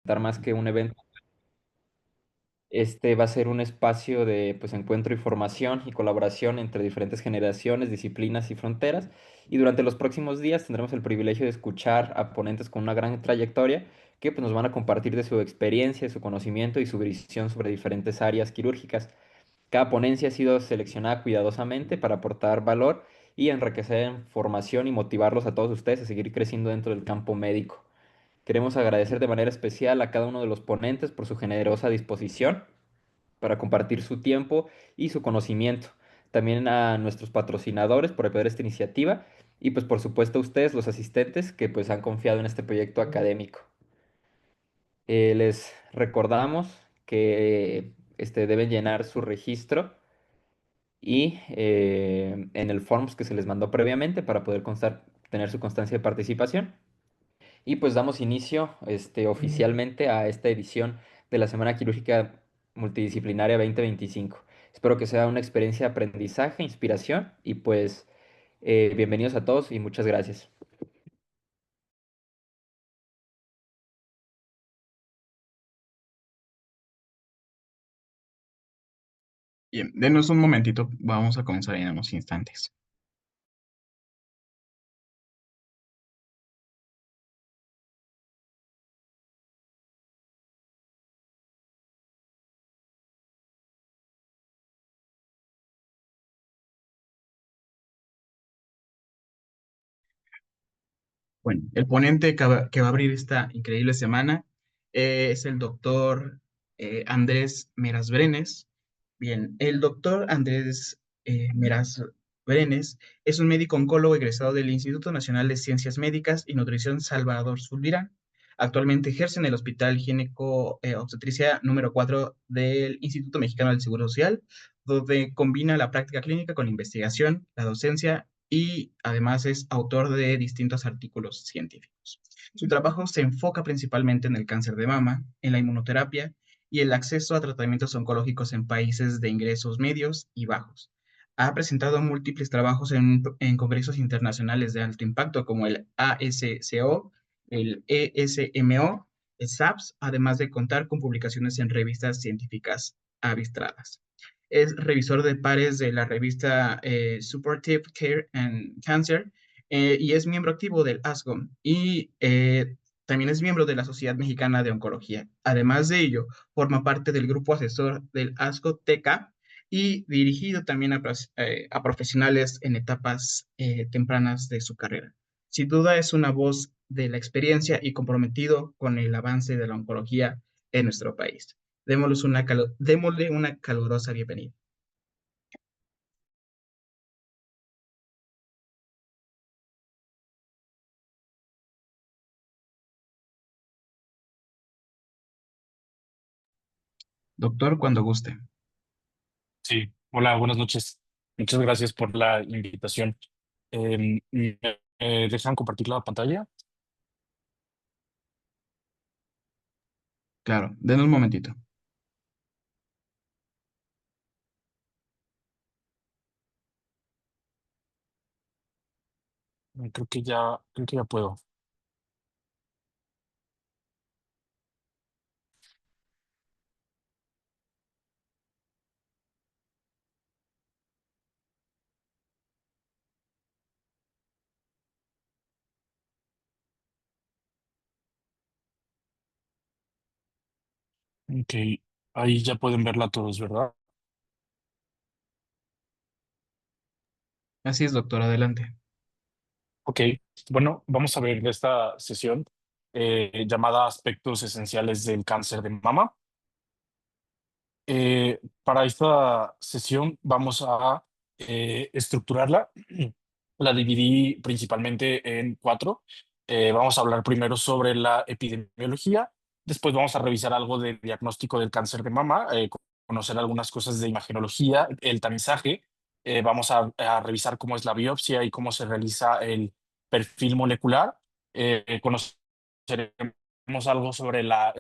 más que un evento. Este va a ser un espacio de pues, encuentro y formación y colaboración entre diferentes generaciones, disciplinas y fronteras. Y durante los próximos días tendremos el privilegio de escuchar a ponentes con una gran trayectoria que pues, nos van a compartir de su experiencia, su conocimiento y su visión sobre diferentes áreas quirúrgicas. Cada ponencia ha sido seleccionada cuidadosamente para aportar valor y enriquecer en formación y motivarlos a todos ustedes a seguir creciendo dentro del campo médico. Queremos agradecer de manera especial a cada uno de los ponentes por su generosa disposición para compartir su tiempo y su conocimiento. También a nuestros patrocinadores por apoyar esta iniciativa y pues por supuesto a ustedes, los asistentes, que pues han confiado en este proyecto académico. Les recordamos que deben llenar su registro y en el forms que se les mandó previamente para poder tener su constancia de participación. Y pues damos inicio oficialmente a esta edición de la Semana Quirúrgica Multidisciplinaria 2025. Espero que sea una experiencia de aprendizaje, inspiración y pues bienvenidos a todos y muchas gracias. Bien, denos un momentito, vamos a comenzar en unos instantes. Bueno, el ponente que va a abrir esta increíble semana es el doctor Andrés Meras Brenes. Bien, el doctor Andrés Meras Brenes es un médico oncólogo egresado del Instituto Nacional de Ciencias Médicas y Nutrición Salvador Subirán. Actualmente ejerce en el Hospital Gineco Obstetricia número 4 del Instituto Mexicano del Seguro Social, donde combina la práctica clínica con la investigación, la docencia y además es autor de distintos artículos científicos. Su trabajo se enfoca principalmente en el cáncer de mama, en la inmunoterapia y el acceso a tratamientos oncológicos en países de ingresos medios y bajos. Ha presentado múltiples trabajos en congresos internacionales de alto impacto como el ASCO, el ESMO, el SAPS, además de contar con publicaciones en revistas científicas avistradas. Es revisor de pares de la revista Supportive Care and Cancer y es miembro activo del ASCO y también es miembro de la Sociedad Mexicana de Oncología. Además de ello, forma parte del grupo asesor del ASCO-TECA y dirigido también a profesionales en etapas tempranas de su carrera. Sin duda es una voz de la experiencia y comprometido con el avance de la oncología en nuestro país. Démosle una calurosa bienvenida. Doctor, cuando guste. Sí, hola, buenas noches. Muchas gracias por la invitación. ¿Me dejan compartir la pantalla? Claro, denos un momentito. Creo que ya puedo. Ok, ahí ya pueden verla todos, ¿verdad? Así es, doctor, adelante. Ok, bueno, vamos a ver esta sesión llamada Aspectos Esenciales del Cáncer de Mama. Para esta sesión vamos a estructurarla. La dividí principalmente en cuatro. Vamos a hablar primero sobre la epidemiología, después vamos a revisar algo de diagnóstico del cáncer de mama, conocer algunas cosas de imagenología, el tamizaje. Vamos a revisar cómo es la biopsia y cómo se realiza el perfil molecular. Conoceremos algo sobre la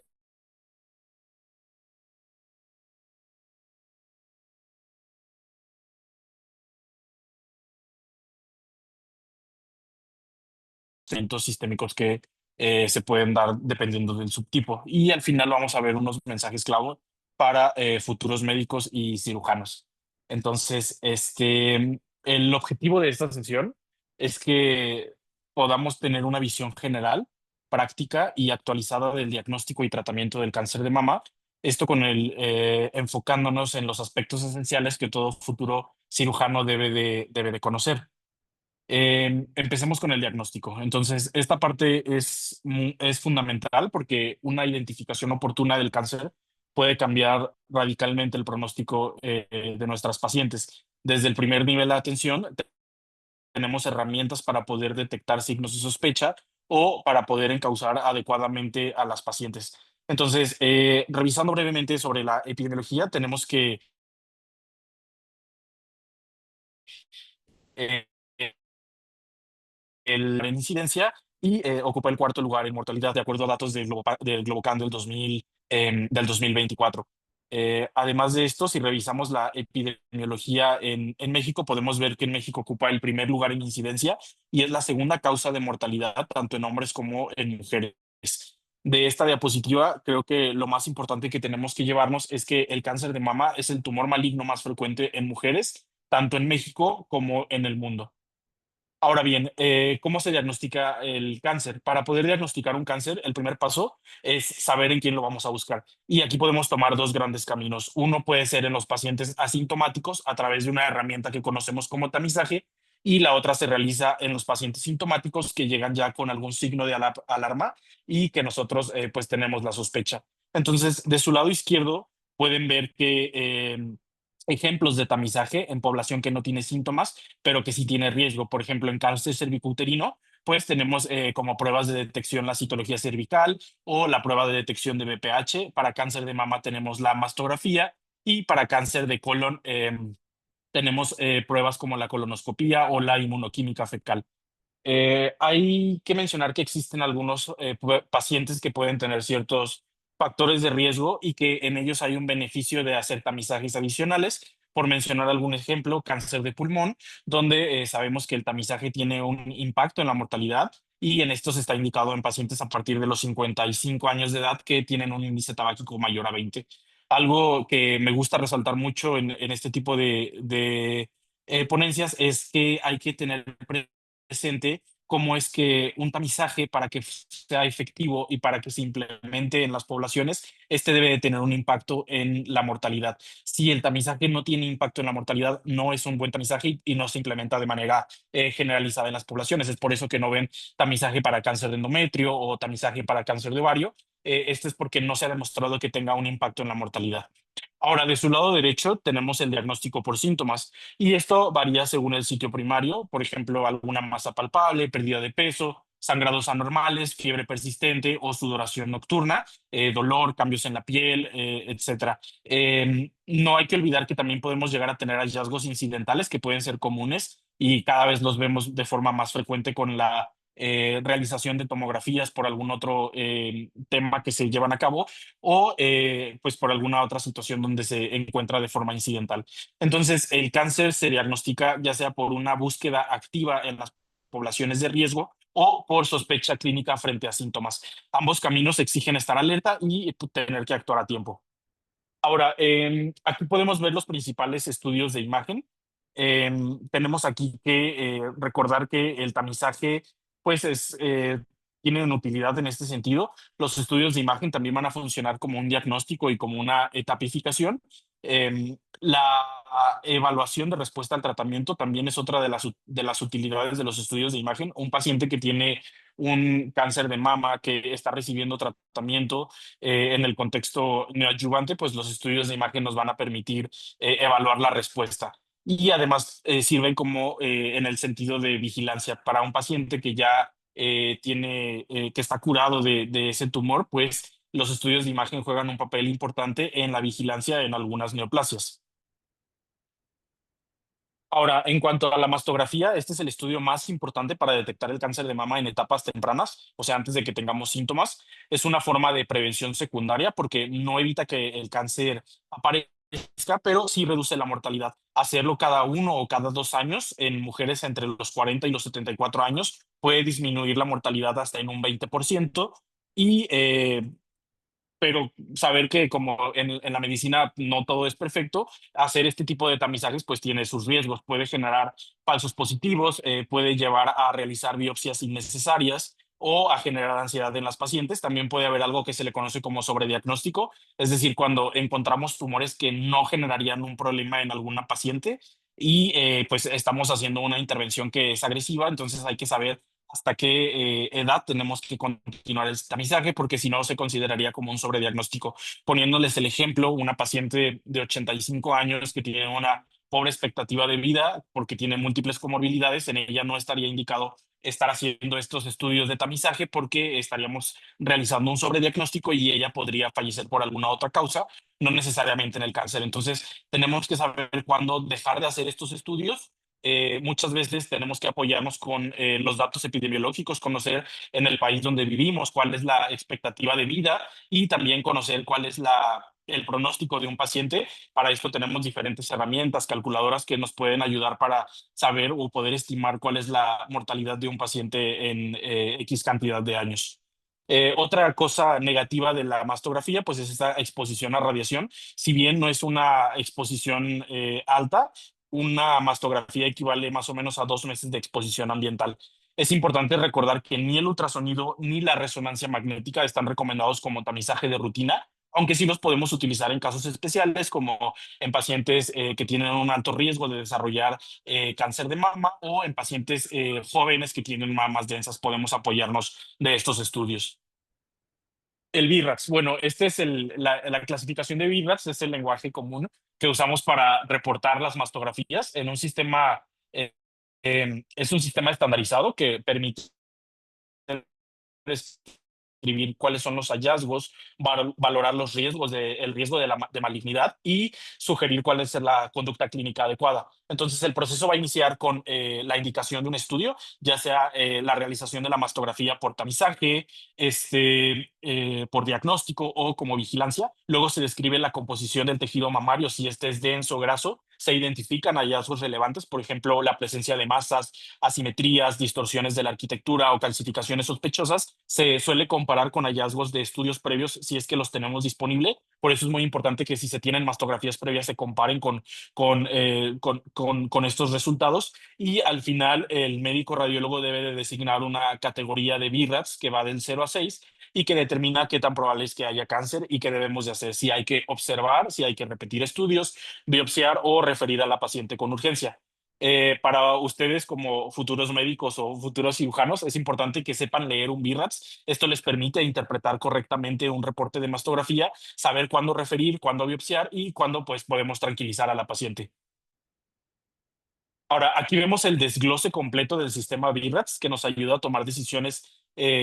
tratamientos sistémicos que se pueden dar dependiendo del subtipo. Y al final vamos a ver unos mensajes clave para futuros médicos y cirujanos. Entonces, el objetivo de esta sesión es que podamos tener una visión general, práctica y actualizada del diagnóstico y tratamiento del cáncer de mama. Esto con enfocándonos en los aspectos esenciales que todo futuro cirujano debe de conocer. Empecemos con el diagnóstico. Entonces, esta parte es fundamental porque una identificación oportuna del cáncer puede cambiar radicalmente el pronóstico de nuestras pacientes. Desde el primer nivel de atención, tenemos herramientas para poder detectar signos de sospecha o para poder encauzar adecuadamente a las pacientes. Entonces, revisando brevemente sobre la epidemiología, tenemos que eh, la incidencia y ocupa el cuarto lugar en mortalidad, de acuerdo a datos del Globocan del 2024. Además de esto, si revisamos la epidemiología en México, podemos ver que en México ocupa el primer lugar en incidencia y es la segunda causa de mortalidad, tanto en hombres como en mujeres. De esta diapositiva, creo que lo más importante que tenemos que llevarnos es que el cáncer de mama es el tumor maligno más frecuente en mujeres, tanto en México como en el mundo. Ahora bien, ¿cómo se diagnostica el cáncer? Para poder diagnosticar un cáncer, el primer paso es saber en quién lo vamos a buscar. Y aquí podemos tomar dos grandes caminos. Uno puede ser en los pacientes asintomáticos a través de una herramienta que conocemos como tamizaje y la otra se realiza en los pacientes sintomáticos que llegan ya con algún signo de alarma y que nosotros pues tenemos la sospecha. Entonces, de su lado izquierdo pueden ver que ejemplos de tamizaje en población que no tiene síntomas pero que sí tiene riesgo. Por ejemplo, en cáncer cervicouterino, pues tenemos como pruebas de detección la citología cervical o la prueba de detección de BPH. Para cáncer de mama tenemos la mastografía y para cáncer de colon tenemos pruebas como la colonoscopía o la inmunoquímica fecal. Hay que mencionar que existen algunos pacientes que pueden tener ciertos factores de riesgo y que en ellos hay un beneficio de hacer tamizajes adicionales. Por mencionar algún ejemplo, cáncer de pulmón, donde sabemos que el tamizaje tiene un impacto en la mortalidad y en estos está indicado en pacientes a partir de los 55 años de edad que tienen un índice tabáquico mayor a 20. Algo que me gusta resaltar mucho en este tipo de ponencias es que hay que tener presente cómo es que un tamizaje para que sea efectivo y para que se implemente en las poblaciones, este debe de tener un impacto en la mortalidad. Si el tamizaje no tiene impacto en la mortalidad, no es un buen tamizaje y no se implementa de manera generalizada en las poblaciones. Es por eso que no ven tamizaje para cáncer de endometrio o tamizaje para cáncer de ovario. Esto es porque no se ha demostrado que tenga un impacto en la mortalidad. Ahora, de su lado derecho tenemos el diagnóstico por síntomas y esto varía según el sitio primario, por ejemplo, alguna masa palpable, pérdida de peso, sangrados anormales, fiebre persistente o sudoración nocturna, dolor, cambios en la piel, etcétera. No hay que olvidar que también podemos llegar a tener hallazgos incidentales que pueden ser comunes y cada vez los vemos de forma más frecuente con la realización de tomografías por algún otro tema que se llevan a cabo o pues por alguna otra situación donde se encuentra de forma incidental. Entonces, el cáncer se diagnostica ya sea por una búsqueda activa en las poblaciones de riesgo o por sospecha clínica frente a síntomas. Ambos caminos exigen estar alerta y tener que actuar a tiempo. Ahora, aquí podemos ver los principales estudios de imagen. Tenemos aquí que recordar que el tamizaje, pues, tiene una utilidad en este sentido. Los estudios de imagen también van a funcionar como un diagnóstico y como una etapificación. La evaluación de respuesta al tratamiento también es otra de las utilidades de los estudios de imagen. Un paciente que tiene un cáncer de mama que está recibiendo tratamiento en el contexto neoadyuvante, pues los estudios de imagen nos van a permitir evaluar la respuesta. Y además sirven como en el sentido de vigilancia para un paciente que ya que está curado de ese tumor, pues los estudios de imagen juegan un papel importante en la vigilancia en algunas neoplasias. Ahora, en cuanto a la mastografía, este es el estudio más importante para detectar el cáncer de mama en etapas tempranas, o sea, antes de que tengamos síntomas. Es una forma de prevención secundaria porque no evita que el cáncer aparezca, pero sí reduce la mortalidad. hacerlo cada 1 o cada 2 años en mujeres entre los 40 y los 74 años puede disminuir la mortalidad hasta en un 20%. Y pero saber que como en la medicina no todo es perfecto, hacer este tipo de tamizajes pues tiene sus riesgos, puede generar falsos positivos, puede llevar a realizar biopsias innecesarias o a generar ansiedad en las pacientes. También puede haber algo que se le conoce como sobrediagnóstico, es decir, cuando encontramos tumores que no generarían un problema en alguna paciente y pues estamos haciendo una intervención que es agresiva, entonces hay que saber hasta qué edad tenemos que continuar el tamizaje, porque si no se consideraría como un sobrediagnóstico. Poniéndoles el ejemplo, una paciente de 85 años que tiene una pobre expectativa de vida porque tiene múltiples comorbilidades, en ella no estaría indicado estar haciendo estos estudios de tamizaje porque estaríamos realizando un sobrediagnóstico y ella podría fallecer por alguna otra causa, no necesariamente en el cáncer. Entonces, tenemos que saber cuándo dejar de hacer estos estudios. Muchas veces tenemos que apoyarnos con los datos epidemiológicos, conocer en el país donde vivimos cuál es la expectativa de vida y también conocer cuál es el pronóstico de un paciente. Para esto tenemos diferentes herramientas, calculadoras que nos pueden ayudar para saber o poder estimar cuál es la mortalidad de un paciente en X cantidad de años. Otra cosa negativa de la mastografía, pues es esta exposición a radiación. Si bien no es una exposición alta, una mastografía equivale más o menos a 2 meses de exposición ambiental. Es importante recordar que ni el ultrasonido ni la resonancia magnética están recomendados como tamizaje de rutina, aunque sí los podemos utilizar en casos especiales, como en pacientes que tienen un alto riesgo de desarrollar cáncer de mama o en pacientes jóvenes que tienen mamas densas. Podemos apoyarnos de estos estudios. El BIRATS, bueno, este es la clasificación de BIRATS, es el lenguaje común que usamos para reportar las mastografías en un sistema, eh, es un sistema estandarizado que permite describir cuáles son los hallazgos, valorar los riesgos el riesgo de malignidad y sugerir cuál es la conducta clínica adecuada. Entonces, el proceso va a iniciar con la indicación de un estudio, ya sea la realización de la mastografía por tamizaje, por diagnóstico o como vigilancia. Luego se describe la composición del tejido mamario, si este es denso o graso. Se identifican hallazgos relevantes, por ejemplo, la presencia de masas, asimetrías, distorsiones de la arquitectura o calcificaciones sospechosas. Se suele comparar con hallazgos de estudios previos si es que los tenemos disponible. Por eso es muy importante que si se tienen mastografías previas se comparen con estos resultados. Y al final el médico radiólogo debe de designar una categoría de BIRATS que va del 0 a 6 y que determina qué tan probable es que haya cáncer y qué debemos de hacer, si hay que observar, si hay que repetir estudios, biopsiar o referir a la paciente con urgencia. Para ustedes como futuros médicos o futuros cirujanos es importante que sepan leer un BIRATS. Esto les permite interpretar correctamente un reporte de mastografía, saber cuándo referir, cuándo biopsiar y cuándo pues podemos tranquilizar a la paciente. Ahora, aquí vemos el desglose completo del sistema BIRATS que nos ayuda a tomar decisiones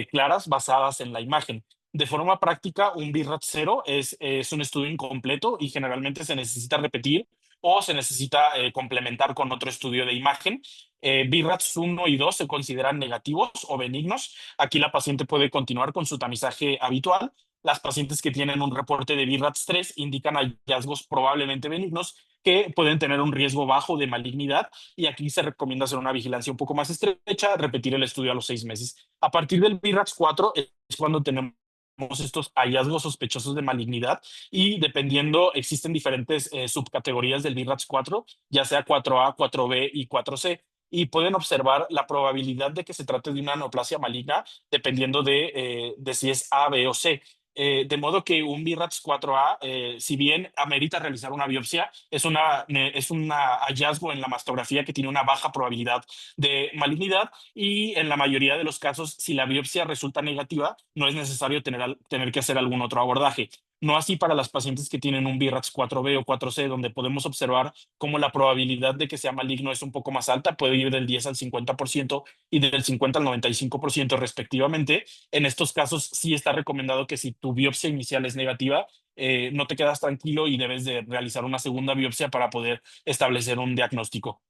claras basadas en la imagen. De forma práctica, un BIRATS 0 es un estudio incompleto y generalmente se necesita repetir o se necesita complementar con otro estudio de imagen. BIRATS 1 y 2 se consideran negativos o benignos. Aquí la paciente puede continuar con su tamizaje habitual. Las pacientes que tienen un reporte de BIRATS 3 indican hallazgos probablemente benignos que pueden tener un riesgo bajo de malignidad y aquí se recomienda hacer una vigilancia un poco más estrecha, repetir el estudio a los 6 meses. A partir del BIRATS 4 es cuando tenemos estos hallazgos sospechosos de malignidad y dependiendo, existen diferentes subcategorías del BIRATS 4, ya sea 4A, 4B y 4C, y pueden observar la probabilidad de que se trate de una neoplasia maligna dependiendo de si es A, B o C. De modo que un BIRATS 4A, si bien amerita realizar una biopsia, es un hallazgo en la mastografía que tiene una baja probabilidad de malignidad y en la mayoría de los casos, si la biopsia resulta negativa, no es necesario tener que hacer algún otro abordaje. No así para las pacientes que tienen un BIRATS 4B o 4C, donde podemos observar cómo la probabilidad de que sea maligno es un poco más alta, puede ir del 10 al 50% y del 50 al 95% respectivamente. En estos casos sí está recomendado que si tu biopsia inicial es negativa, no te quedas tranquilo y debes de realizar una segunda biopsia para poder establecer un diagnóstico.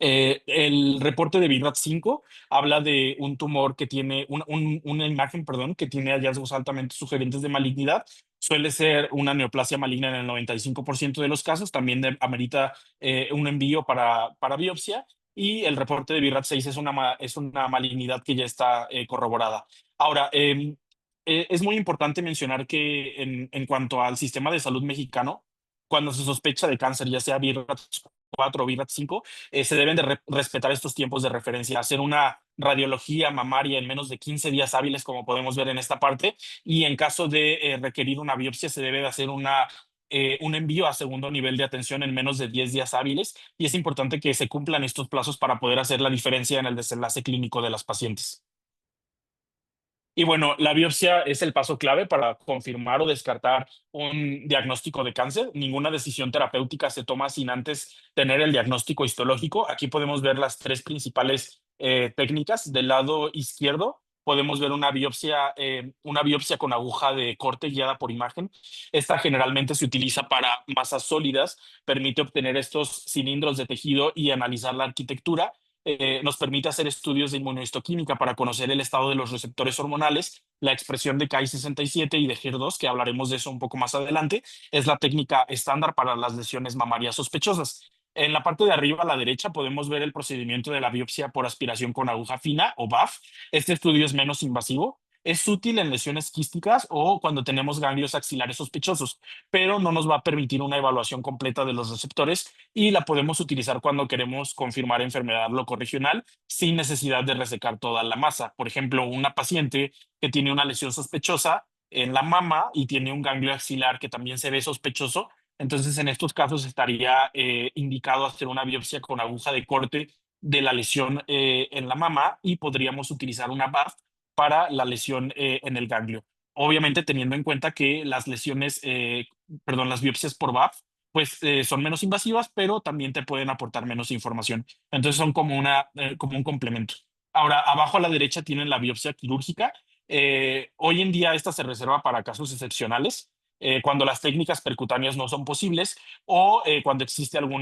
El reporte de BIRATS 5 habla de un tumor que tiene una imagen, perdón, que tiene hallazgos altamente sugerentes de malignidad. suele ser una neoplasia maligna en el 95% de los casos. También amerita un envío para biopsia. Y el reporte de BRAF6 es una malignidad que ya está corroborada. Ahora, es muy importante mencionar que en cuanto al sistema de salud mexicano, cuando se sospecha de cáncer, ya sea BRAF4 o BRAF5, se deben de respetar estos tiempos de referencia, hacer una radiología mamaria en menos de 15 días hábiles, como podemos ver en esta parte, y en caso de requerir una biopsia, se debe de hacer un envío a segundo nivel de atención en menos de 10 días hábiles, y es importante que se cumplan estos plazos para poder hacer la diferencia en el desenlace clínico de las pacientes. Y bueno, la biopsia es el paso clave para confirmar o descartar un diagnóstico de cáncer. Ninguna decisión terapéutica se toma sin antes tener el diagnóstico histológico. Aquí podemos ver las tres principales técnicas. Del lado izquierdo podemos ver una biopsia con aguja de corte guiada por imagen. Esta generalmente se utiliza para masas sólidas, permite obtener estos cilindros de tejido y analizar la arquitectura. Nos permite hacer estudios de inmunohistoquímica para conocer el estado de los receptores hormonales, la expresión de Ki-67 y de HER2, que hablaremos de eso un poco más adelante. Es la técnica estándar para las lesiones mamarias sospechosas. En la parte de arriba a la derecha podemos ver el procedimiento de la biopsia por aspiración con aguja fina o BAF. Este estudio es menos invasivo. Es útil en lesiones quísticas o cuando tenemos ganglios axilares sospechosos, pero no nos va a permitir una evaluación completa de los receptores y la podemos utilizar cuando queremos confirmar enfermedad locorregional sin necesidad de resecar toda la masa. Por ejemplo, una paciente que tiene una lesión sospechosa en la mama y tiene un ganglio axilar que también se ve sospechoso, entonces en estos casos estaría indicado hacer una biopsia con aguja de corte de la lesión en la mama y podríamos utilizar una BAF para la lesión en el ganglio. Obviamente teniendo en cuenta que las biopsias por BAF pues son menos invasivas, pero también te pueden aportar menos información. Entonces son como un complemento. Ahora, abajo a la derecha tienen la biopsia quirúrgica. Hoy en día esta se reserva para casos excepcionales, cuando las técnicas percutáneas no son posibles o cuando existe algo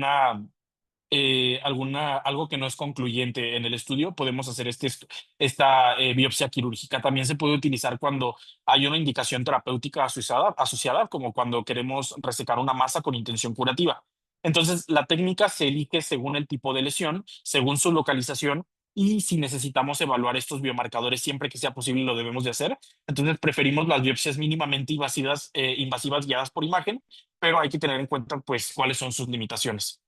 que no es concluyente en el estudio, podemos hacer esta biopsia quirúrgica. También se puede utilizar cuando hay una indicación terapéutica asociada, como cuando queremos resecar una masa con intención curativa. Entonces, la técnica se elige según el tipo de lesión, según su localización y si necesitamos evaluar estos biomarcadores siempre que sea posible, lo debemos de hacer. Entonces, preferimos las biopsias mínimamente invasivas guiadas por imagen, pero hay que tener en cuenta pues cuáles son sus limitaciones.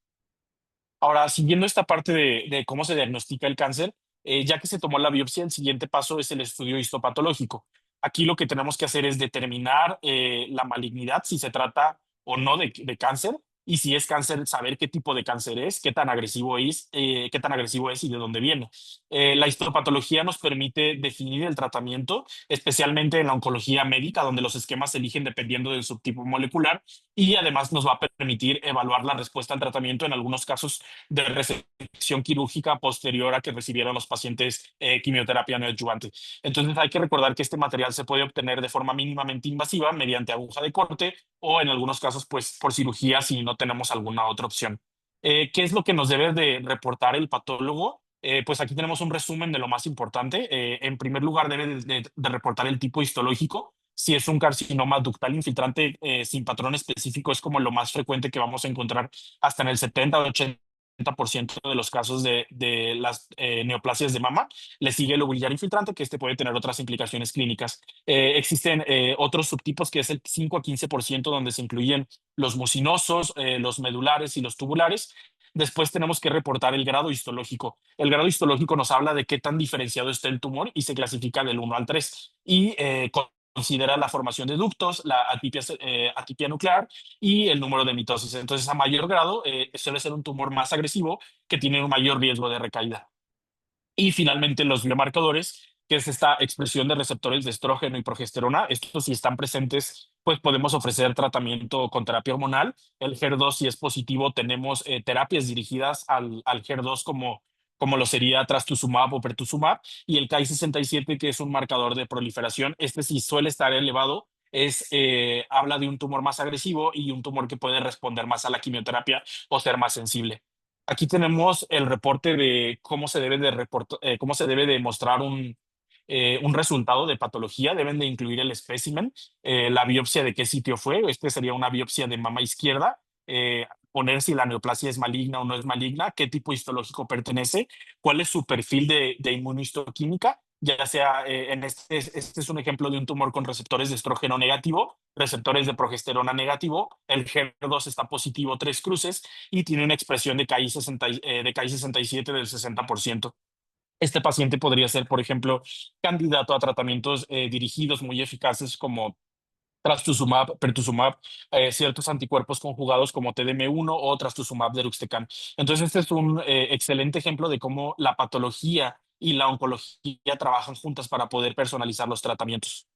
Ahora, siguiendo esta parte de cómo se diagnostica el cáncer, ya que se tomó la biopsia, el siguiente paso es el estudio histopatológico. Aquí lo que tenemos que hacer es determinar la malignidad, si se trata o no de cáncer, y si es cáncer, saber qué tipo de cáncer es, qué tan agresivo es y de dónde viene. La histopatología nos permite definir el tratamiento, especialmente en la oncología médica, donde los esquemas se eligen dependiendo del subtipo molecular, y además nos va a permitir evaluar la respuesta al tratamiento en algunos casos de resección quirúrgica posterior a que recibieran los pacientes quimioterapia neoadyuvante. Entonces hay que recordar que este material se puede obtener de forma mínimamente invasiva mediante aguja de corte o en algunos casos pues por cirugía si no tenemos alguna otra opción. ¿Qué es lo que nos debe de reportar el patólogo? Pues aquí tenemos un resumen de lo más importante. En primer lugar, debe de reportar el tipo histológico. Si es un carcinoma ductal infiltrante sin patrón específico, es como lo más frecuente que vamos a encontrar hasta en el 70 o 80% de los casos de las neoplasias de mama. Le sigue el ovillar infiltrante, que este puede tener otras implicaciones clínicas. Existen otros subtipos, que es el 5 a 15%, donde se incluyen los mucinosos, los medulares y los tubulares. Después tenemos que reportar el grado histológico. El grado histológico nos habla de qué tan diferenciado está el tumor y se clasifica del 1 al 3. Y considera la formación de ductos, la atipia nuclear y el número de mitosis. Entonces, a mayor grado, suele ser un tumor más agresivo que tiene un mayor riesgo de recaída. Y finalmente, los biomarcadores, que es esta expresión de receptores de estrógeno y progesterona. Estos, si están presentes, pues podemos ofrecer tratamiento con terapia hormonal. El HER2, si es positivo, tenemos terapias dirigidas al HER2 como lo sería trastuzumab o pertuzumab, y el Ki-67, que es un marcador de proliferación. Este, si suele estar elevado, habla de un tumor más agresivo y un tumor que puede responder más a la quimioterapia o ser más sensible. Aquí tenemos el reporte de cómo se debe de mostrar un resultado de patología, deben de incluir el espécimen, la biopsia de qué sitio fue. Este sería una biopsia de mama izquierda, poner si la neoplasia es maligna o no es maligna, qué tipo histológico pertenece, cuál es su perfil de inmunohistoquímica, ya sea, este es un ejemplo de un tumor con receptores de estrógeno negativo, receptores de progesterona negativo, el HER2 está positivo 3 cruces y tiene una expresión de KI67 del 60%. Este paciente podría ser, por ejemplo, candidato a tratamientos dirigidos muy eficaces como trastuzumab, pertuzumab, ciertos anticuerpos conjugados como TDM1 o trastuzumab deruxtecan. Entonces, este es un excelente ejemplo de cómo la patología y la oncología trabajan juntas para poder personalizar los tratamientos.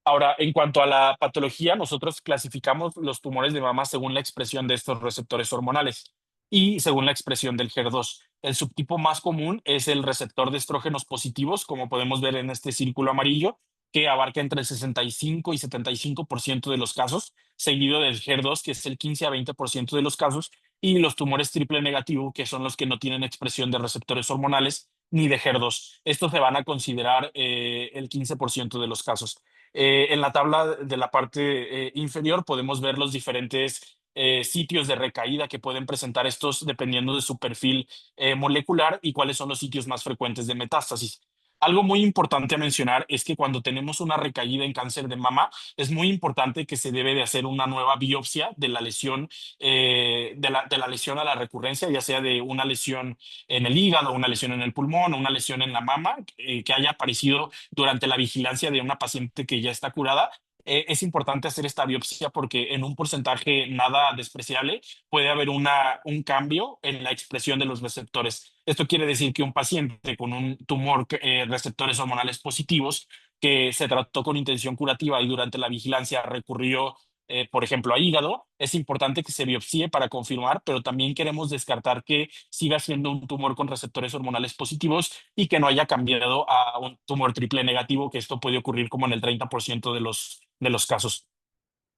Ahora, en cuanto a la patología, nosotros clasificamos los tumores de mama según la expresión de estos receptores hormonales y según la expresión del HER2. El subtipo más común es el receptor de estrógenos positivos, como podemos ver en este círculo amarillo, que abarca entre el 65 y 75% de los casos, seguido del HER2, que es el 15 a 20% de los casos, y los tumores triple negativo, que son los que no tienen expresión de receptores hormonales ni de HER2. Estos se van a considerar el 15% de los casos. En la tabla de la parte inferior podemos ver los diferentes sitios de recaída que pueden presentar estos dependiendo de su perfil molecular y cuáles son los sitios más frecuentes de metástasis. Algo muy importante a mencionar es que cuando tenemos una recaída en cáncer de mama, es muy importante que se debe de hacer una nueva biopsia de la lesión, de la lesión a la recurrencia, ya sea de una lesión en el hígado, una lesión en el pulmón o una lesión en la mama que haya aparecido durante la vigilancia de una paciente que ya está curada. Es importante hacer esta biopsia porque en un porcentaje nada despreciable puede haber un cambio en la expresión de los receptores. Esto quiere decir que un paciente con un tumor, receptores hormonales positivos, que se trató con intención curativa y durante la vigilancia recurrió, por ejemplo, a hígado, es importante que se biopsie para confirmar, pero también queremos descartar que siga siendo un tumor con receptores hormonales positivos y que no haya cambiado a un tumor triple negativo, que esto puede ocurrir como en el 30% de los casos.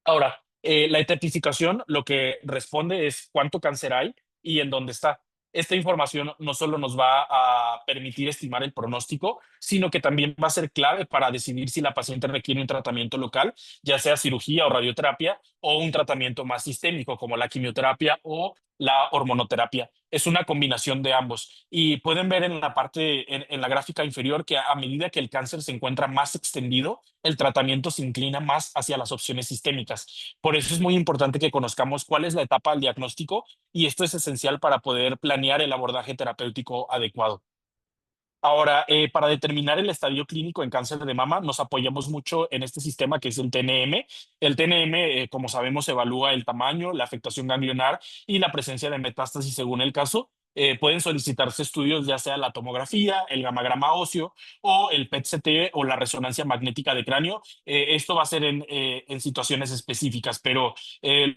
Ahora, la tipificación lo que responde es cuánto cáncer hay y en dónde está. Esta información no solo nos va a permitir estimar el pronóstico, sino que también va a ser clave para decidir si la paciente requiere un tratamiento local, ya sea cirugía o radioterapia, o un tratamiento más sistémico como la quimioterapia o la hormonoterapia. Es una combinación de ambos. Y pueden ver en la parte, en la gráfica inferior, que a medida que el cáncer se encuentra más extendido, el tratamiento se inclina más hacia las opciones sistémicas. Por eso es muy importante que conozcamos cuál es la etapa del diagnóstico y esto es esencial para poder planear el abordaje terapéutico adecuado. Ahora, para determinar el estadio clínico en cáncer de mama, nos apoyamos mucho en este sistema que es el TNM. El TNM, como sabemos, evalúa el tamaño, la afectación ganglionar y la presencia de metástasis según el caso. Pueden solicitarse estudios, ya sea la tomografía, el gamagrama óseo o el PET-CT o la resonancia magnética de cráneo. Esto va a ser en situaciones específicas, pero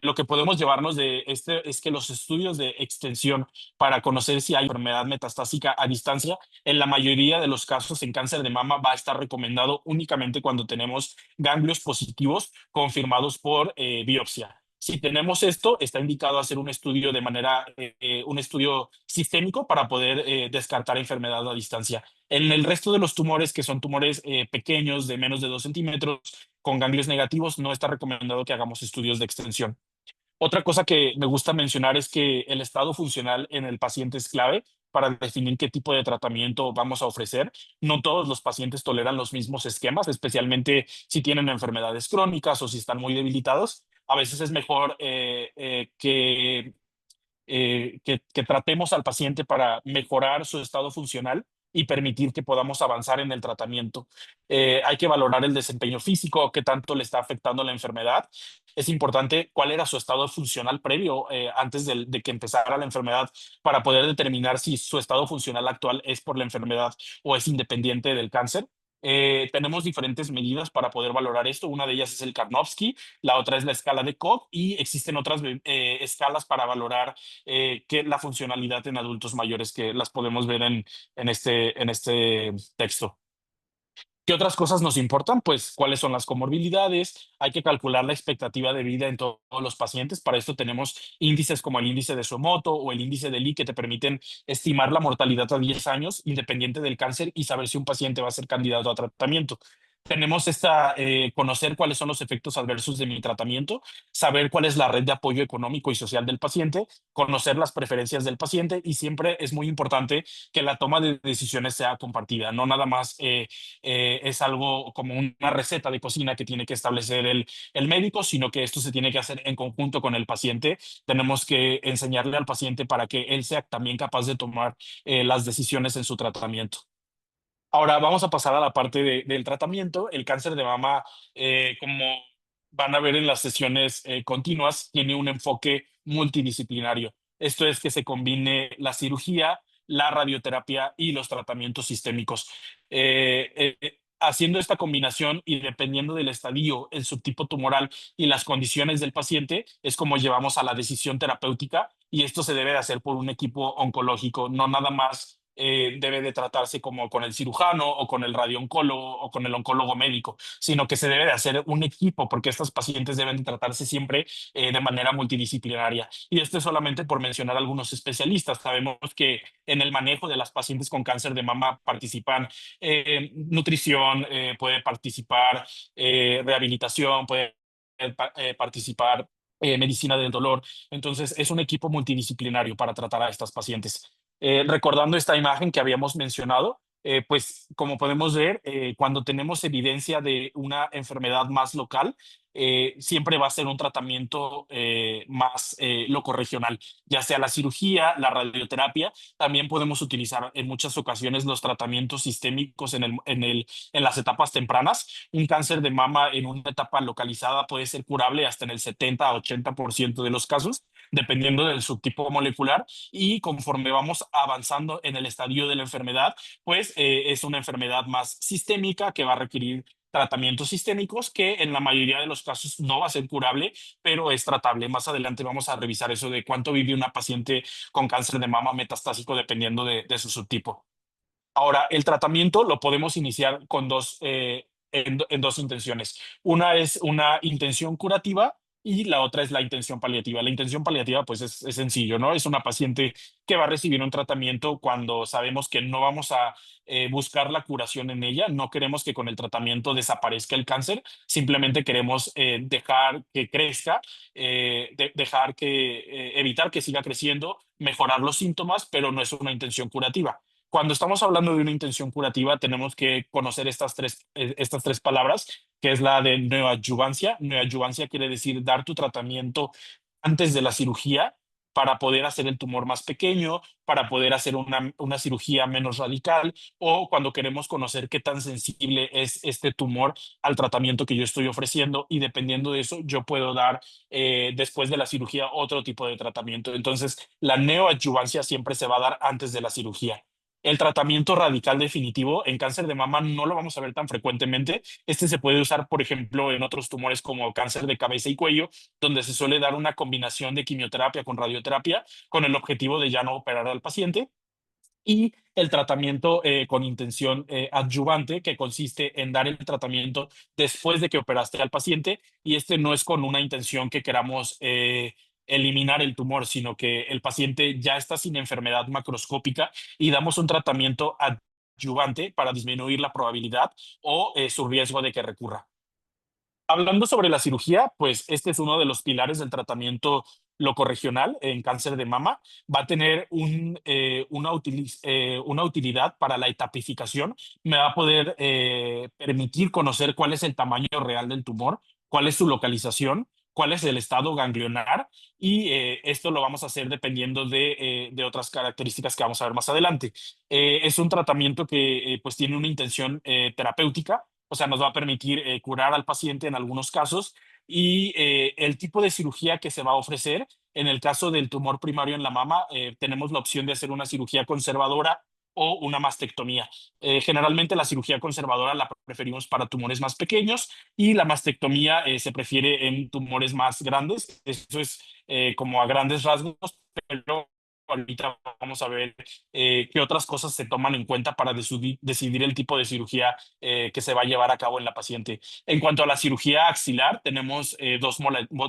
lo que podemos llevarnos de este es que los estudios de extensión para conocer si hay enfermedad metastásica a distancia en la mayoría de los casos en cáncer de mama va a estar recomendado únicamente cuando tenemos ganglios positivos confirmados por biopsia. Si tenemos esto, está indicado hacer un estudio un estudio sistémico para poder descartar enfermedad a distancia. En el resto de los tumores, que son tumores pequeños de menos de 2 centímetros, con ganglios negativos, no está recomendado que hagamos estudios de extensión. Otra cosa que me gusta mencionar es que el estado funcional en el paciente es clave para definir qué tipo de tratamiento vamos a ofrecer. No todos los pacientes toleran los mismos esquemas, especialmente si tienen enfermedades crónicas o si están muy debilitados. A veces es mejor que tratemos al paciente para mejorar su estado funcional y permitir que podamos avanzar en el tratamiento. Hay que valorar el desempeño físico, qué tanto le está afectando la enfermedad. Es importante cuál era su estado funcional previo antes de que empezara la enfermedad para poder determinar si su estado funcional actual es por la enfermedad o es independiente del cáncer. Tenemos diferentes medidas para poder valorar esto. Una de ellas es el Karnofsky, la otra es la escala de Koch y existen otras escalas para valorar la funcionalidad en adultos mayores que las podemos ver en este texto. ¿Qué otras cosas nos importan? Pues, ¿cuáles son las comorbilidades? Hay que calcular la expectativa de vida en todos los pacientes. Para esto tenemos índices como el índice de Somoto o el índice de Lee que te permiten estimar la mortalidad a 10 años, independiente del cáncer, y saber si un paciente va a ser candidato a tratamiento. Tenemos conocer cuáles son los efectos adversos de mi tratamiento, saber cuál es la red de apoyo económico y social del paciente, conocer las preferencias del paciente, y siempre es muy importante que la toma de decisiones sea compartida, no nada más es algo como una receta de cocina que tiene que establecer el médico, sino que esto se tiene que hacer en conjunto con el paciente. Tenemos que enseñarle al paciente para que él sea también capaz de tomar las decisiones en su tratamiento. Ahora vamos a pasar a la parte del tratamiento. El cáncer de mama, como van a ver en las sesiones continuas, tiene un enfoque multidisciplinario. Esto es que se combine la cirugía, la radioterapia y los tratamientos sistémicos. Haciendo esta combinación y dependiendo del estadio, el subtipo tumoral y las condiciones del paciente, es como llevamos a la decisión terapéutica, y esto se debe de hacer por un equipo oncológico, no nada más debe de tratarse como con el cirujano o con el radiooncólogo o con el oncólogo médico, sino que se debe de hacer un equipo, porque estos pacientes deben de tratarse siempre de manera multidisciplinaria. Y esto es solamente por mencionar algunos especialistas. Sabemos que en el manejo de las pacientes con cáncer de mama participan nutrición, puede participar rehabilitación, puede participar medicina del dolor. Entonces, es un equipo multidisciplinario para tratar a estas pacientes. Recordando esta imagen que habíamos mencionado, pues como podemos ver, cuando tenemos evidencia de una enfermedad más local, siempre va a ser un tratamiento más locorregional, ya sea la cirugía, la radioterapia. También podemos utilizar en muchas ocasiones los tratamientos sistémicos en las etapas tempranas. Un cáncer de mama en una etapa localizada puede ser curable hasta en el 70 a 80% de los casos, dependiendo del subtipo molecular, y conforme vamos avanzando en el estadio de la enfermedad, pues es una enfermedad más sistémica que va a requerir tratamientos sistémicos, que en la mayoría de los casos no va a ser curable, pero es tratable. Más adelante vamos a revisar eso de cuánto vive una paciente con cáncer de mama metastásico dependiendo de su subtipo. Ahora, el tratamiento lo podemos iniciar con en dos intenciones. Una es una intención curativa y la otra es la intención paliativa. La intención paliativa, pues es sencillo, ¿no? Es una paciente que va a recibir un tratamiento cuando sabemos que no vamos a buscar la curación en ella. No queremos que con el tratamiento desaparezca el cáncer, simplemente queremos dejar que crezca, evitar que siga creciendo, mejorar los síntomas, pero no es una intención curativa. Cuando estamos hablando de una intención curativa, tenemos que conocer estas tres palabras, que es la de neoadyuvancia. Neoadyuvancia quiere decir dar tu tratamiento antes de la cirugía para poder hacer el tumor más pequeño, para poder hacer una cirugía menos radical, o cuando queremos conocer qué tan sensible es este tumor al tratamiento que yo estoy ofreciendo, y dependiendo de eso, yo puedo dar después de la cirugía otro tipo de tratamiento. Entonces, la neoadyuvancia siempre se va a dar antes de la cirugía. El tratamiento radical definitivo en cáncer de mama no lo vamos a ver tan frecuentemente. Este se puede usar, por ejemplo, en otros tumores como cáncer de cabeza y cuello, donde se suele dar una combinación de quimioterapia con radioterapia con el objetivo de ya no operar al paciente. Y el tratamiento con intención adyuvante, que consiste en dar el tratamiento después de que operaste al paciente, y este no es con una intención que queramos eliminar el tumor, sino que el paciente ya está sin enfermedad macroscópica y damos un tratamiento adyuvante para disminuir la probabilidad o su riesgo de que recurra. Hablando sobre la cirugía, pues este es uno de los pilares del tratamiento locorregional en cáncer de mama. Va a tener una utilidad para la etapificación. Me va a poder permitir conocer cuál es el tamaño real del tumor, cuál es su localización, cuál es el estado ganglionar, y esto lo vamos a hacer dependiendo de otras características que vamos a ver más adelante. Es un tratamiento que pues tiene una intención terapéutica, o sea, nos va a permitir curar al paciente en algunos casos, y el tipo de cirugía que se va a ofrecer, en el caso del tumor primario en la mama, tenemos la opción de hacer una cirugía conservadora o una mastectomía. Generalmente la cirugía conservadora la preferimos para tumores más pequeños, y la mastectomía se prefiere en tumores más grandes. Eso es como a grandes rasgos, pero ahorita vamos a ver qué otras cosas se toman en cuenta para decidir el tipo de cirugía que se va a llevar a cabo en la paciente. En cuanto a la cirugía axilar, tenemos dos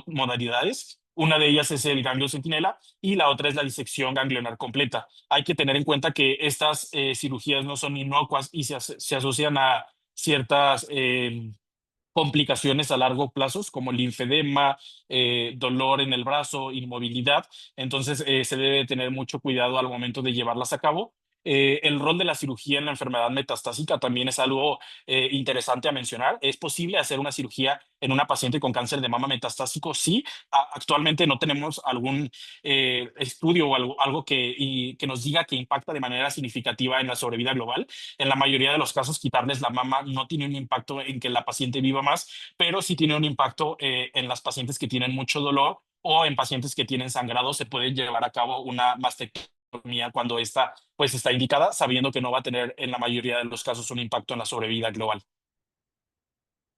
modalidades. Una de ellas es el ganglio centinela y la otra es la disección ganglionar completa. Hay que tener en cuenta que estas cirugías no son inocuas y se asocian a ciertas complicaciones a largo plazo, como linfedema, dolor en el brazo, inmovilidad. Entonces, se debe tener mucho cuidado al momento de llevarlas a cabo. El rol de la cirugía en la enfermedad metastásica también es algo interesante a mencionar. ¿Es posible hacer una cirugía en una paciente con cáncer de mama metastásico? Sí. Actualmente no tenemos algún estudio o algo que nos diga que impacta de manera significativa en la sobrevida global. En la mayoría de los casos, quitarles la mama no tiene un impacto en que la paciente viva más, pero sí tiene un impacto en las pacientes que tienen mucho dolor o en pacientes que tienen sangrado. Se puede llevar a cabo una mastectomía cuando esta pues está indicada, sabiendo que no va a tener en la mayoría de los casos un impacto en la sobrevida global.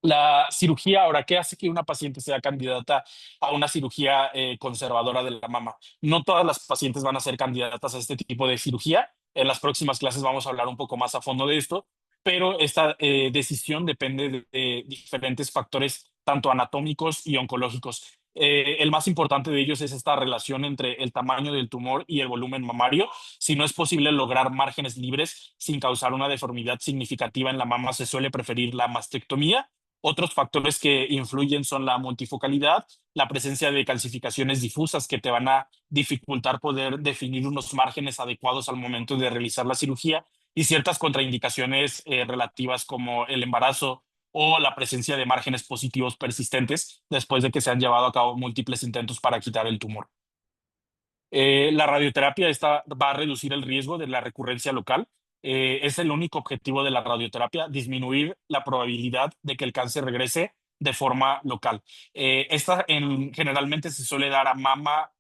La cirugía, ahora, ¿qué hace que una paciente sea candidata a una cirugía conservadora de la mama? No todas las pacientes van a ser candidatas a este tipo de cirugía. En las próximas clases vamos a hablar un poco más a fondo de esto, pero esta decisión depende de diferentes factores, tanto anatómicos y oncológicos. El más importante de ellos es esta relación entre el tamaño del tumor y el volumen mamario. Si no es posible lograr márgenes libres sin causar una deformidad significativa en la mama, se suele preferir la mastectomía. Otros factores que influyen son la multifocalidad, la presencia de calcificaciones difusas que te van a dificultar poder definir unos márgenes adecuados al momento de realizar la cirugía y ciertas contraindicaciones relativas como el embarazo o la presencia de márgenes positivos persistentes después de que se han llevado a cabo múltiples intentos para quitar el tumor. La radioterapia esta va a reducir el riesgo de la recurrencia local. Es el único objetivo de la radioterapia, disminuir la probabilidad de que el cáncer regrese de forma local. Generalmente se suele dar a mama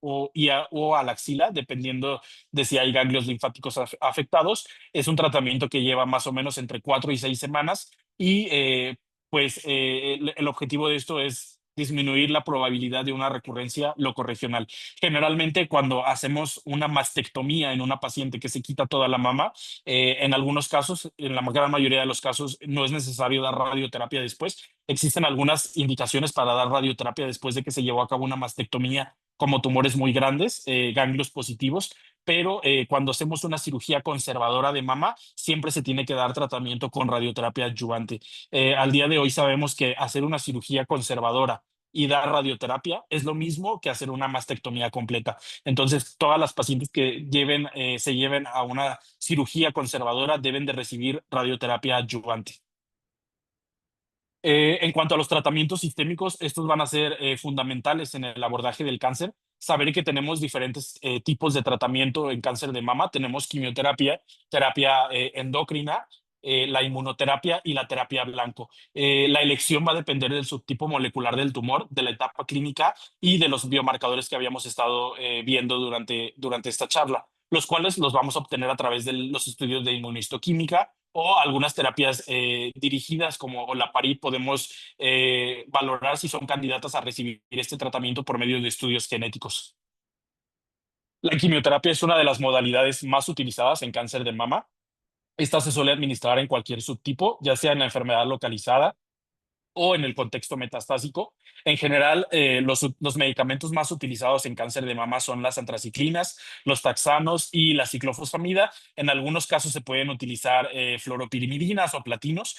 o a la axila, dependiendo de si hay ganglios linfáticos afectados. Es un tratamiento que lleva más o menos entre 4 y 6 semanas y el objetivo de esto es disminuir la probabilidad de una recurrencia locorregional. Generalmente cuando hacemos una mastectomía en una paciente que se quita toda la mama, en algunos casos, en la gran mayoría de los casos, no es necesario dar radioterapia después. Existen algunas indicaciones para dar radioterapia después de que se llevó a cabo una mastectomía como tumores muy grandes, ganglios positivos, pero cuando hacemos una cirugía conservadora de mama, siempre se tiene que dar tratamiento con radioterapia adyuvante. Al día de hoy sabemos que hacer una cirugía conservadora y dar radioterapia es lo mismo que hacer una mastectomía completa. Entonces, todas las pacientes que se lleven a una cirugía conservadora deben de recibir radioterapia adyuvante. En cuanto a los tratamientos sistémicos, estos van a ser fundamentales en el abordaje del cáncer. Saber que tenemos diferentes tipos de tratamiento en cáncer de mama. Tenemos quimioterapia, terapia endocrina, la inmunoterapia y la terapia blanco. La elección va a depender del subtipo molecular del tumor, de la etapa clínica y de los biomarcadores que habíamos estado viendo durante esta charla, los cuales los vamos a obtener a través de los estudios de inmunistoquímica o algunas terapias dirigidas como olaparib. Podemos valorar si son candidatas a recibir este tratamiento por medio de estudios genéticos. La quimioterapia es una de las modalidades más utilizadas en cáncer de mama. Esta se suele administrar en cualquier subtipo, ya sea en la enfermedad localizada o en el contexto metastásico. En general, los medicamentos más utilizados en cáncer de mama son las antraciclinas, los taxanos y la ciclofosfamida. En algunos casos se pueden utilizar fluoropirimidinas o platinos.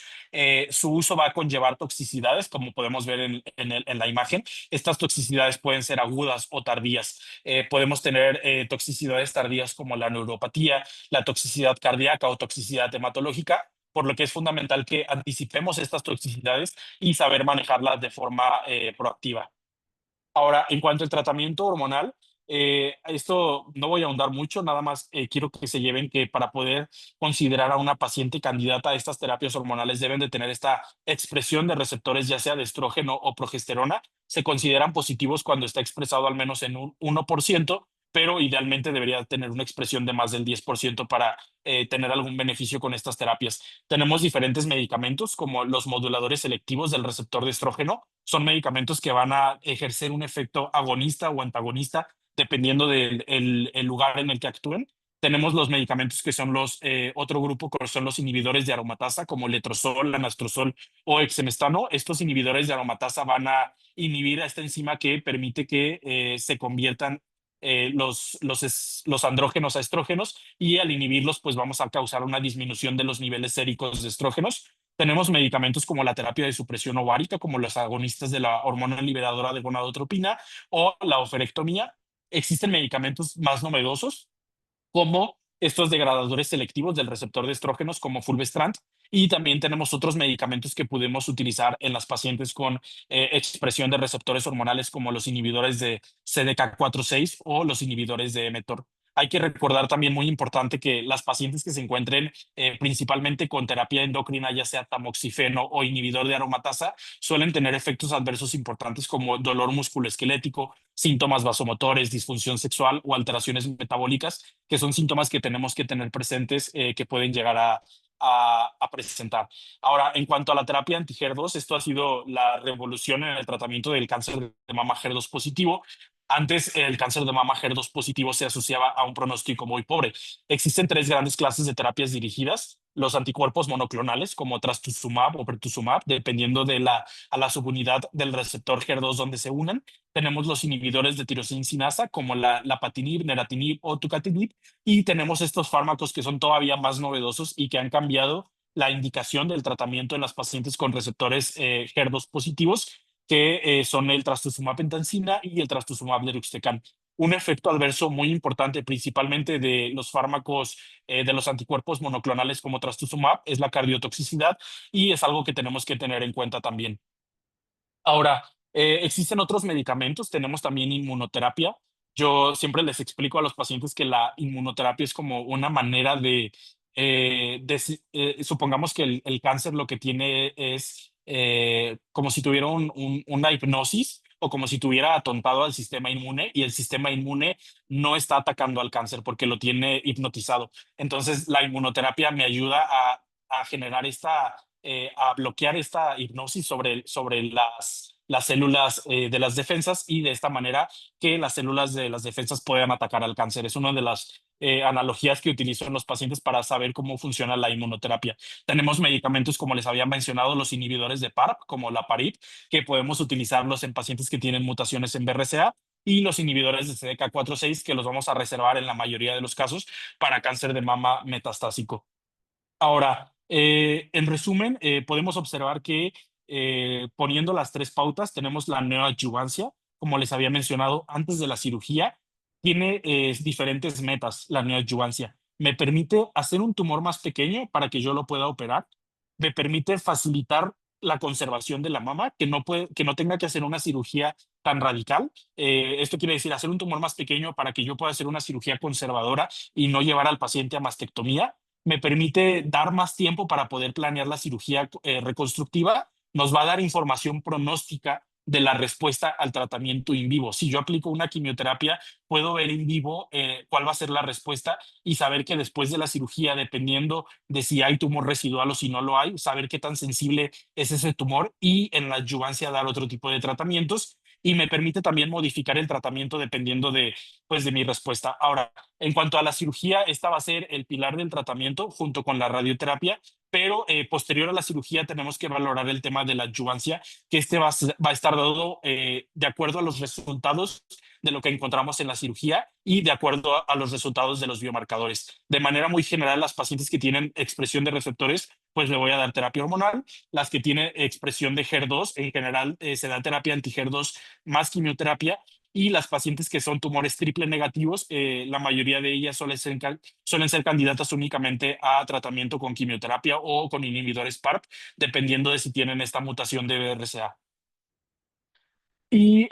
Su uso va a conllevar toxicidades, como podemos ver en la imagen. Estas toxicidades pueden ser agudas o tardías. Podemos tener toxicidades tardías como la neuropatía, la toxicidad cardíaca o toxicidad hematológica, por lo que es fundamental que anticipemos estas toxicidades y saber manejarlas de forma proactiva. Ahora, en cuanto al tratamiento hormonal, esto no voy a ahondar mucho, nada más quiero que se lleven que para poder considerar a una paciente candidata a estas terapias hormonales deben de tener esta expresión de receptores, ya sea de estrógeno o progesterona. Se consideran positivos cuando está expresado al menos en un 1%, pero idealmente debería tener una expresión de más del 10% para tener algún beneficio con estas terapias. Tenemos diferentes medicamentos como los moduladores selectivos del receptor de estrógeno. Son medicamentos que van a ejercer un efecto agonista o antagonista dependiendo del el lugar en el que actúen. Tenemos los medicamentos que son otro grupo, que son los inhibidores de aromatasa, como letrozol, anastrozol o exemestano. Estos inhibidores de aromatasa van a inhibir a esta enzima que permite que se conviertan los andrógenos a estrógenos, y al inhibirlos, pues vamos a causar una disminución de los niveles séricos de estrógenos. Tenemos medicamentos como la terapia de supresión ovárica, como los agonistas de la hormona liberadora de gonadotropina o la oferectomía. Existen medicamentos más novedosos como estos degradadores selectivos del receptor de estrógenos como fulvestrant, y también tenemos otros medicamentos que podemos utilizar en las pacientes con expresión de receptores hormonales como los inhibidores de CDK4/6 o los inhibidores de mTOR. Hay que recordar también, muy importante, que las pacientes que se encuentren principalmente con terapia endocrina, ya sea tamoxifeno o inhibidor de aromatasa, suelen tener efectos adversos importantes como dolor musculoesquelético, síntomas vasomotores, disfunción sexual o alteraciones metabólicas, que son síntomas que tenemos que tener presentes, que pueden llegar a presentar. Ahora, en cuanto a la terapia anti-HER2, esto ha sido la revolución en el tratamiento del cáncer de mama HER2 positivo. Antes, el cáncer de mama HER2 positivo se asociaba a un pronóstico muy pobre. Existen tres grandes clases de terapias dirigidas: los anticuerpos monoclonales, como trastuzumab o pertuzumab, dependiendo de a la subunidad del receptor HER2 donde se unan. Tenemos los inhibidores de tirosina sinasa, como la lapatinib, neratinib o tucatinib, y tenemos estos fármacos que son todavía más novedosos y que han cambiado la indicación del tratamiento en las pacientes con receptores HER2 positivos, que son el trastuzumab pentancina y el trastuzumab deruxtecan. Un efecto adverso muy importante, principalmente de los fármacos de los anticuerpos monoclonales como trastuzumab, es la cardiotoxicidad, y es algo que tenemos que tener en cuenta también. Ahora, existen otros medicamentos, tenemos también inmunoterapia. Yo siempre les explico a los pacientes que la inmunoterapia es como una manera supongamos que el cáncer lo que tiene es como si tuviera una hipnosis, o como si tuviera atontado al sistema inmune, y el sistema inmune no está atacando al cáncer porque lo tiene hipnotizado. Entonces, la inmunoterapia me ayuda a generar a bloquear esta hipnosis sobre las células de las defensas, y de esta manera que las células de las defensas puedan atacar al cáncer. Es una de las analogías que utilizo en los pacientes para saber cómo funciona la inmunoterapia. Tenemos medicamentos, como les había mencionado, los inhibidores de PARP, como la PARIP, que podemos utilizarlos en pacientes que tienen mutaciones en BRCA, y los inhibidores de CDK4/6, que los vamos a reservar en la mayoría de los casos para cáncer de mama metastásico. Ahora, en resumen, podemos observar que poniendo las tres pautas, tenemos la neoadyuvancia, como les había mencionado antes de la cirugía. Tiene diferentes metas la neoadyuvancia. Me permite hacer un tumor más pequeño para que yo lo pueda operar. Me permite facilitar la conservación de la mama, que no tenga que hacer una cirugía tan radical. Esto quiere decir hacer un tumor más pequeño para que yo pueda hacer una cirugía conservadora y no llevar al paciente a mastectomía. Me permite dar más tiempo para poder planear la cirugía reconstructiva. Nos va a dar información pronóstica de la respuesta al tratamiento in vivo. Si yo aplico una quimioterapia, puedo ver en vivo cuál va a ser la respuesta, y saber que después de la cirugía, dependiendo de si hay tumor residual o si no lo hay, saber qué tan sensible es ese tumor, y en la adyuvancia dar otro tipo de tratamientos. Y me permite también modificar el tratamiento dependiendo pues, de mi respuesta. Ahora, en cuanto a la cirugía, esta va a ser el pilar del tratamiento junto con la radioterapia, pero posterior a la cirugía tenemos que valorar el tema de la adyuvancia, que va a estar dado de acuerdo a los resultados de lo que encontramos en la cirugía y de acuerdo a los resultados de los biomarcadores. De manera muy general, las pacientes que tienen expresión de receptores, pues le voy a dar terapia hormonal. Las que tienen expresión de HER2, en general se da terapia anti-HER2 más quimioterapia. Y las pacientes que son tumores triple negativos, la mayoría de ellas suelen ser candidatas únicamente a tratamiento con quimioterapia o con inhibidores PARP, dependiendo de si tienen esta mutación de BRCA. Y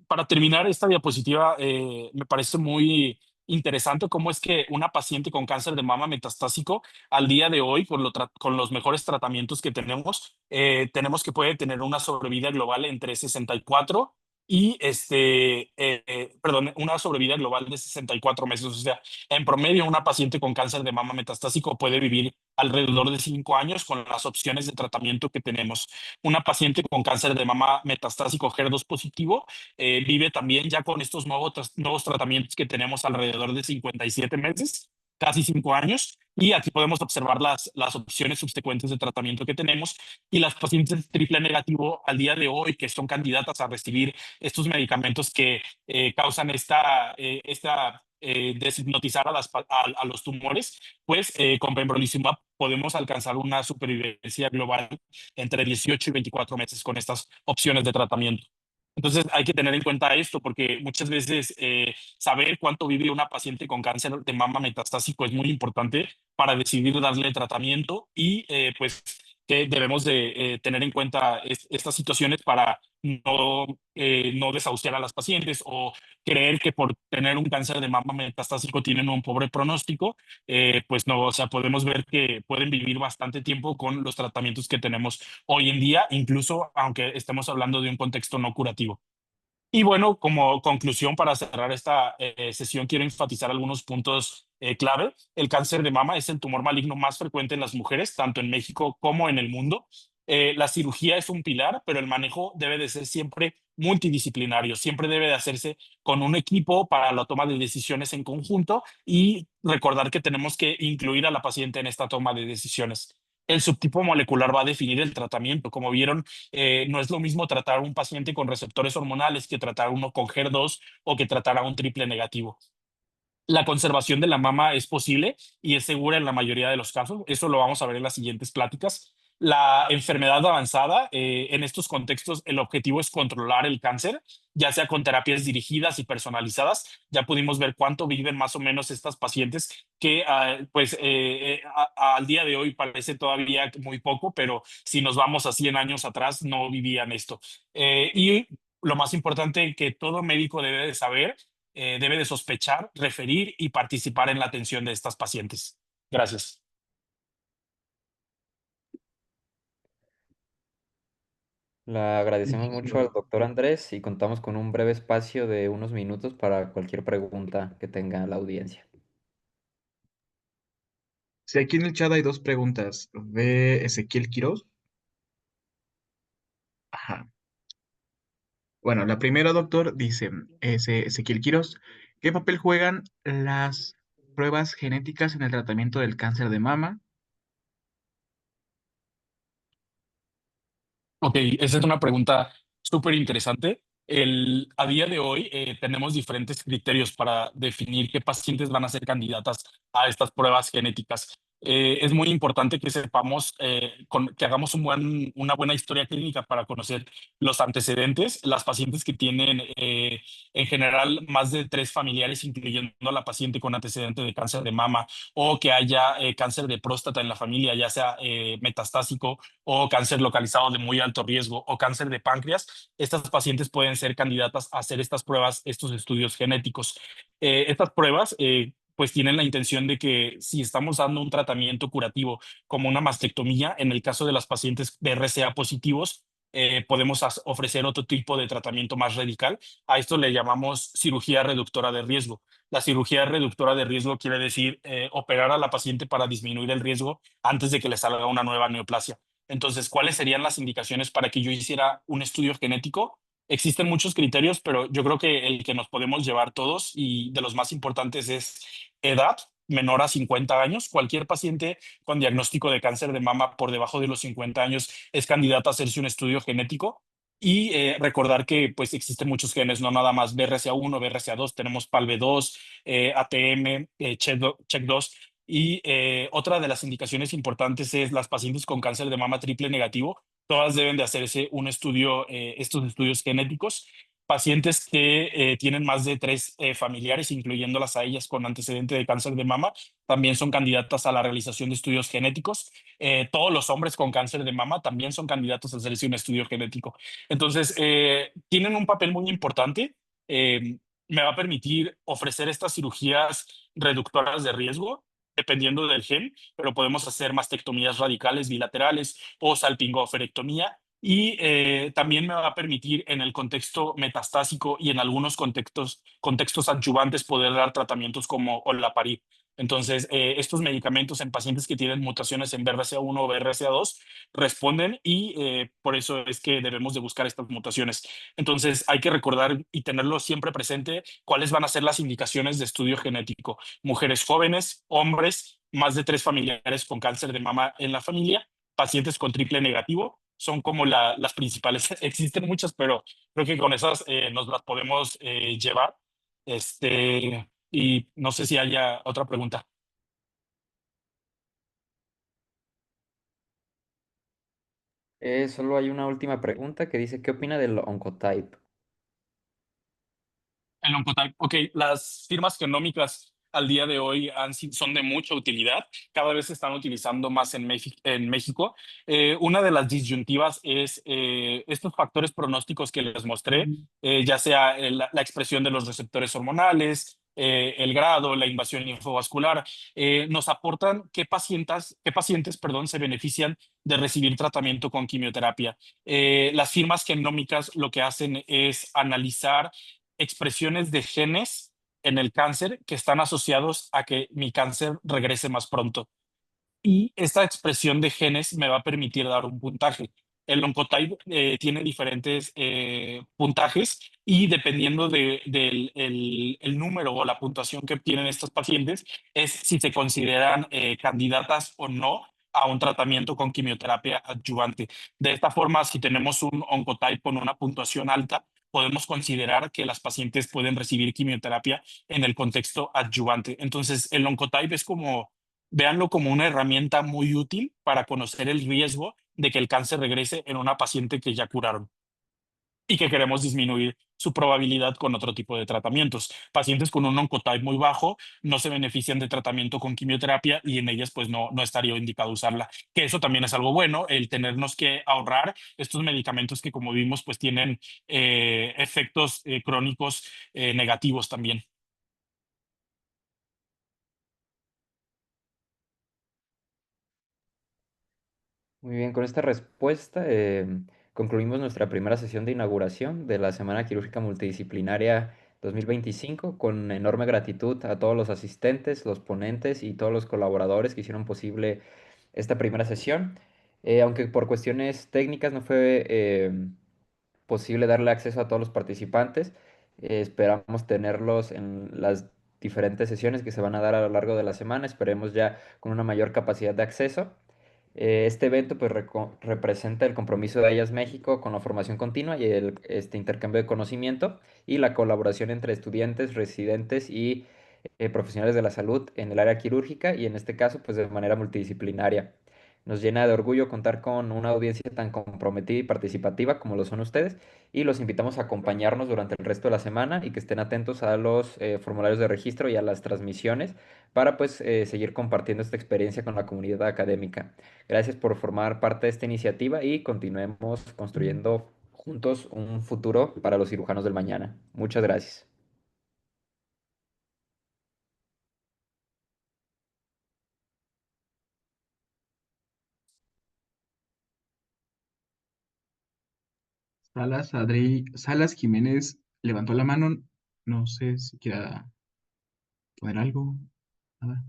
para terminar esta diapositiva, me parece muy interesante cómo es que una paciente con cáncer de mama metastásico, al día de hoy, con los mejores tratamientos que tenemos que puede tener una sobrevida global entre 64 y perdón, una sobrevida global de 64 meses. O sea, en promedio, una paciente con cáncer de mama metastásico puede vivir alrededor de 5 años con las opciones de tratamiento que tenemos. Una paciente con cáncer de mama metastásico HER2 positivo vive también ya con estos nuevos tratamientos que tenemos alrededor de 57 meses, casi 5 años. Y aquí podemos observar las opciones subsecuentes de tratamiento que tenemos. Y las pacientes triple negativo al día de hoy, que son candidatas a recibir estos medicamentos que causan deshipnotizar a los tumores, pues con pembrolizumab podemos alcanzar una supervivencia global entre 18 y 24 meses con estas opciones de tratamiento. Entonces hay que tener en cuenta esto porque muchas veces saber cuánto vive una paciente con cáncer de mama metastásico es muy importante para decidir darle tratamiento y pues que debemos de tener en cuenta estas situaciones para no desahuciar a las pacientes o creer que por tener un cáncer de mama metastásico tienen un pobre pronóstico. Pues no, o sea, podemos ver que pueden vivir bastante tiempo con los tratamientos que tenemos hoy en día, incluso aunque estemos hablando de un contexto no curativo. Y bueno, como conclusión para cerrar esta sesión, quiero enfatizar algunos puntos clave. El cáncer de mama es el tumor maligno más frecuente en las mujeres, tanto en México como en el mundo. La cirugía es un pilar, pero el manejo debe de ser siempre multidisciplinario. Siempre debe de hacerse con un equipo para la toma de decisiones en conjunto y recordar que tenemos que incluir a la paciente en esta toma de decisiones. El subtipo molecular va a definir el tratamiento. Como vieron, no es lo mismo tratar a un paciente con receptores hormonales que tratar a uno con HER2 o que tratar a un triple negativo. La conservación de la mama es posible y es segura en la mayoría de los casos. Eso lo vamos a ver en las siguientes pláticas. La enfermedad avanzada, en estos contextos, el objetivo es controlar el cáncer, ya sea con terapias dirigidas y personalizadas. Ya pudimos ver cuánto viven más o menos estas pacientes, que pues al día de hoy parece todavía muy poco, pero si nos vamos a 100 años atrás, no vivían esto. Y lo más importante que todo médico debe de saber, debe de sospechar, referir y participar en la atención de estas pacientes. Gracias. Le agradecemos mucho al doctor Andrés y contamos con un breve espacio de unos minutos para cualquier pregunta que tenga la audiencia. Sí, aquí en el chat hay dos preguntas. ¿Ve Ezequiel Quiroz? Ajá. Bueno, la primera, doctor, dice Ezequiel Quiroz, ¿qué papel juegan las pruebas genéticas en el tratamiento del cáncer de mama? Ok, esa es una pregunta súper interesante. A día de hoy tenemos diferentes criterios para definir qué pacientes van a ser candidatas a estas pruebas genéticas. Es muy importante que sepamos, que hagamos una buena historia clínica para conocer los antecedentes. Las pacientes que tienen en general más de 3 familiares, incluyendo a la paciente con antecedente de cáncer de mama o que haya cáncer de próstata en la familia, ya sea metastásico o cáncer localizado de muy alto riesgo o cáncer de páncreas, estas pacientes pueden ser candidatas a hacer estas pruebas, estos estudios genéticos. Estas pruebas pues tienen la intención de que si estamos dando un tratamiento curativo como una mastectomía, en el caso de las pacientes BRCA positivos, podemos ofrecer otro tipo de tratamiento más radical. A esto le llamamos cirugía reductora de riesgo. La cirugía reductora de riesgo quiere decir operar a la paciente para disminuir el riesgo antes de que le salga una nueva neoplasia. Entonces, ¿cuáles serían las indicaciones para que yo hiciera un estudio genético? Existen muchos criterios, pero yo creo que el que nos podemos llevar todos y de los más importantes es edad menor a 50 años. Cualquier paciente con diagnóstico de cáncer de mama por debajo de los 50 años es candidata a hacerse un estudio genético. Y recordar que pues existen muchos genes, no nada más BRCA1, BRCA2, tenemos PALB2, ATM, CHEK2. Y otra de las indicaciones importantes es las pacientes con cáncer de mama triple negativo. Todas deben de hacerse un estudio, estos estudios genéticos. Pacientes que tienen más de 3 familiares, incluyéndolas a ellas con antecedente de cáncer de mama, también son candidatas a la realización de estudios genéticos. Todos los hombres con cáncer de mama también son candidatos a hacerse un estudio genético. Entonces, tienen un papel muy importante. Me va a permitir ofrecer estas cirugías reductoras de riesgo dependiendo del gen, pero podemos hacer mastectomías radicales bilaterales o salpingoferectomía. y también me va a permitir en el contexto metastásico y en algunos contextos adyuvantes poder dar tratamientos como olaparib. Entonces, estos medicamentos en pacientes que tienen mutaciones en BRCA1 o BRCA2 responden y por eso es que debemos de buscar estas mutaciones. Entonces, hay que recordar y tenerlo siempre presente cuáles van a ser las indicaciones de estudio genético. Mujeres jóvenes, hombres, más de 3 familiares con cáncer de mama en la familia, pacientes con triple negativo, son como las principales. Existen muchas, pero creo que con esas nos las podemos llevar. Y no sé si haya otra pregunta. Solo hay una última pregunta que dice, ¿qué opina del Oncotype? El Oncotype, ok, las firmas genómicas al día de hoy son de mucha utilidad, cada vez se están utilizando más en México. Una de las disyuntivas es estos factores pronósticos que les mostré, ya sea la expresión de los receptores hormonales, el grado, la invasión linfovascular, nos aportan qué pacientes, perdón, se benefician de recibir tratamiento con quimioterapia. Las firmas genómicas lo que hacen es analizar expresiones de genes en el cáncer que están asociados a que mi cáncer regrese más pronto. Y esta expresión de genes me va a permitir dar un puntaje. El Oncotype tiene diferentes puntajes y dependiendo del el número o la puntuación que obtienen estos pacientes, es si se consideran candidatas o no a un tratamiento con quimioterapia adyuvante. De esta forma, si tenemos un Oncotype con una puntuación alta, podemos considerar que las pacientes pueden recibir quimioterapia en el contexto adyuvante. Entonces, el Oncotype es como véanlo como una herramienta muy útil para conocer el riesgo de que el cáncer regrese en una paciente que ya curaron y que queremos disminuir su probabilidad con otro tipo de tratamientos. Pacientes con un oncotype muy bajo no se benefician de tratamiento con quimioterapia y en ellas pues no estaría indicado usarla. Que eso también es algo bueno, el tenernos que ahorrar estos medicamentos que como vimos pues tienen efectos crónicos negativos también. Muy bien, con esta respuesta concluimos nuestra primera sesión de inauguración de la Semana Quirúrgica Multidisciplinaria 2025 con enorme gratitud a todos los asistentes, los ponentes y todos los colaboradores que hicieron posible esta primera sesión. Aunque por cuestiones técnicas no fue posible darle acceso a todos los participantes, esperamos tenerlos en las diferentes sesiones que se van a dar a lo largo de la semana. Esperemos ya con una mayor capacidad de acceso. Este evento pues representa el compromiso de IAS México con la formación continua y este intercambio de conocimiento y la colaboración entre estudiantes, residentes y profesionales de la salud en el área quirúrgica y en este caso pues de manera multidisciplinaria. Nos llena de orgullo contar con una audiencia tan comprometida y participativa como lo son ustedes y los invitamos a acompañarnos durante el resto de la semana y que estén atentos a los formularios de registro y a las transmisiones para pues seguir compartiendo esta experiencia con la comunidad académica. Gracias por formar parte de esta iniciativa y continuemos construyendo juntos un futuro para los cirujanos del mañana. Muchas gracias. Salas Jiménez levantó la mano. No sé si quiera poner algo. Nada.